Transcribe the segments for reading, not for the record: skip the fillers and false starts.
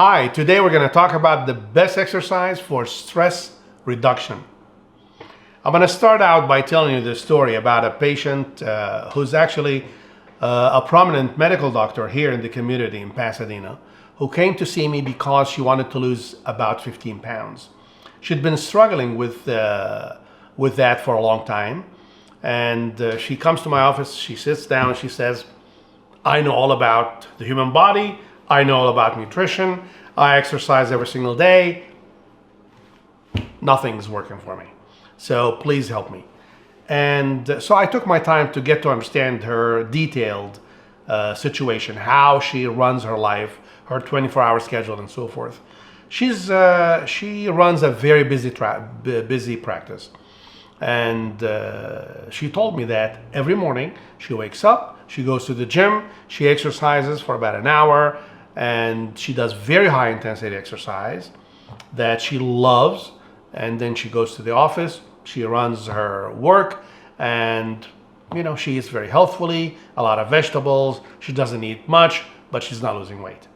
Hi, today we're going to talk about the best exercise for stress reduction. I'm going to start out by telling you this story about a patient who's actually a prominent medical doctor here in the community in Pasadena, who came to see me because she wanted to lose about 15 pounds. She'd been struggling with that for a long time. And she comes to my office, she sits down, she says, I know all about the human body, I know all about nutrition, I exercise every single day, nothing's working for me. So please help me. And so I took my time to get to understand her detailed situation, how she runs her life, her 24-hour schedule and so forth. She runs a very busy practice. And she told me that every morning she wakes up, she goes to the gym, she exercises for about an hour, and she does very high intensity exercise that she loves. And then she goes to the office, she runs her work, and she eats very healthfully, a lot of vegetables, she doesn't eat much, but she's not losing weight.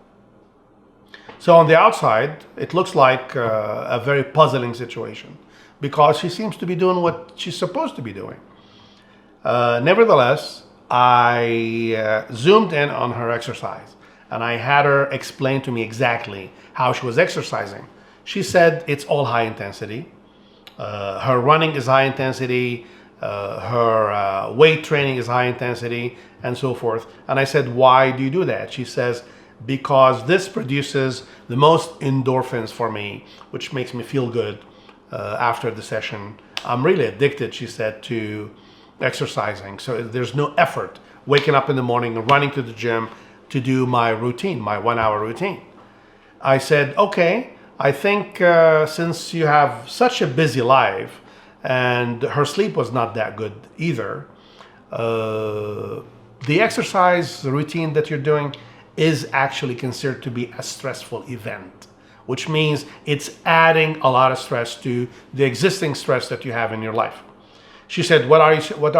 So on the outside, it looks like a very puzzling situation, because she seems to be doing what she's supposed to be doing. Nevertheless, I zoomed in on her exercise and I had her explain to me exactly how she was exercising. She said it's all high intensity. Her running is high intensity, her weight training is high intensity, and so forth. And I said, why do you do that? She says, because this produces the most endorphins for me, which makes me feel good. After the session, I'm really addicted, she said, to exercising. So there's no effort waking up in the morning and running to the gym to do my routine, my 1 hour routine. I said, okay, I think since you have such a busy life and her sleep was not that good either, the exercise routine that you're doing is actually considered to be a stressful event, which means it's adding a lot of stress to the existing stress that you have in your life. She said, what are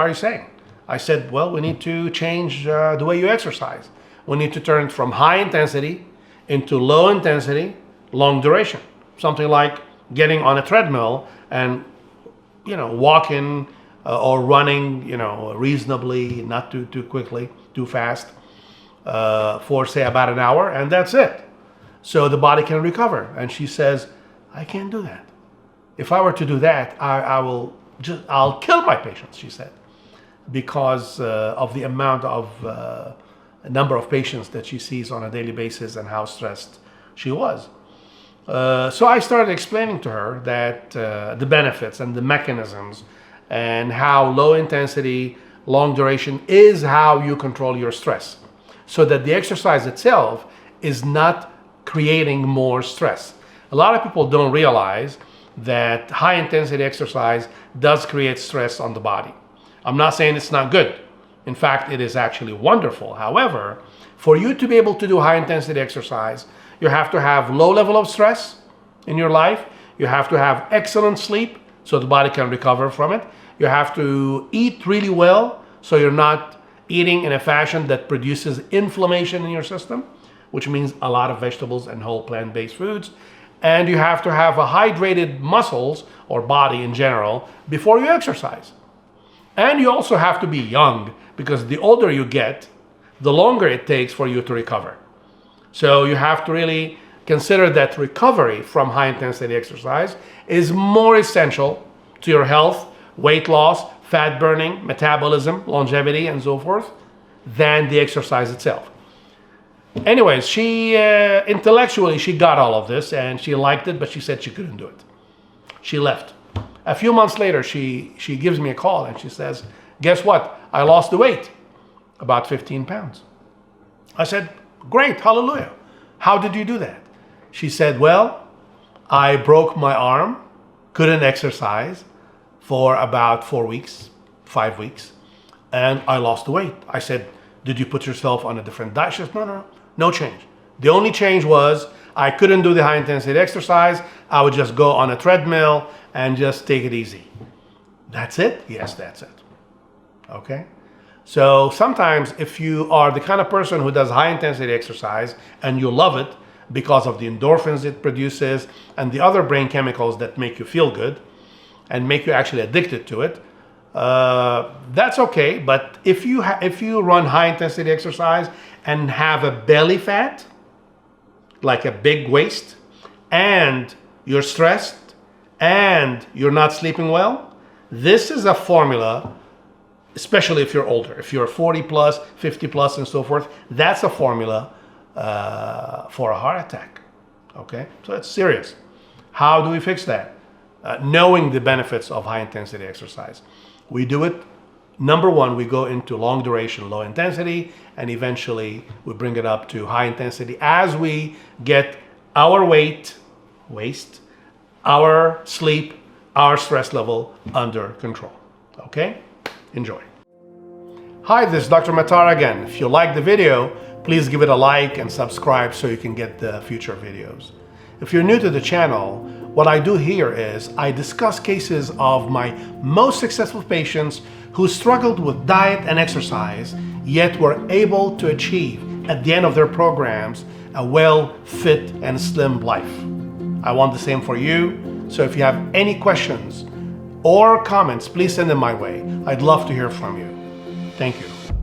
you saying? I said, well, we need to change the way you exercise. We need to turn it from high intensity into low intensity, long duration. Something like getting on a treadmill and, walking or running, reasonably, not too quickly, too fast, for say about an hour, and that's it. So the body can recover. And she says, I can't do that. If I were to do that, I'll kill my patients, she said, because of the amount of number of patients that she sees on a daily basis and how stressed she was. So I started explaining to her that the benefits and the mechanisms and how low intensity, long duration is how you control your stress, so that the exercise itself is not creating more stress. A lot of people don't realize that high intensity exercise does create stress on the body. I'm not saying it's not good. In fact, it is actually wonderful. However, for you to be able to do high intensity exercise, you have to have low level of stress in your life. You have to have excellent sleep so the body can recover from it. You have to eat really well so you're not eating in a fashion that produces inflammation in your system, which means a lot of vegetables and whole plant-based foods. And you have to have a hydrated muscles or body in general before you exercise. And you also have to be young, because the older you get, the longer it takes for you to recover. So you have to really consider that recovery from high intensity exercise is more essential to your health, weight loss, fat burning, metabolism, longevity, and so forth, than the exercise itself. Anyways, she intellectually, she got all of this and she liked it, but she said she couldn't do it. She left. A few months later, she gives me a call and she says, guess what? I lost the weight, about 15 pounds. I said, great, hallelujah. How did you do that? She said, well, I broke my arm, couldn't exercise for about 4 weeks, 5 weeks, and I lost the weight. I said, did you put yourself on a different diet? She said, no change. The only change was I couldn't do the high intensity exercise. I would just go on a treadmill and just take it easy. That's it? Yes, that's it. Okay? So sometimes if you are the kind of person who does high intensity exercise and you love it, because of the endorphins it produces and the other brain chemicals that make you feel good and make you actually addicted to it, that's okay. But if you run high intensity exercise and have a belly fat, like a big waist, and you're stressed and you're not sleeping well, this is a formula, especially if you're older. If you're 40 plus, 50 plus, and so forth, that's a formula for a heart attack. Okay, so it's serious. How do we fix that? Knowing the benefits of high intensity exercise. We do it, number one, we go into long duration, low intensity, and eventually we bring it up to high intensity as we get our waist, our sleep, our stress level under control. Okay? Enjoy. Hi, this is Dr. Matar again. If you like the video, please give it a like and subscribe so you can get the future videos. If you're new to the channel, what I do here is I discuss cases of my most successful patients who struggled with diet and exercise, yet were able to achieve at the end of their programs a well, fit, and slim life. I want the same for you, so if you have any questions or comments, please send them my way. I'd love to hear from you. Thank you.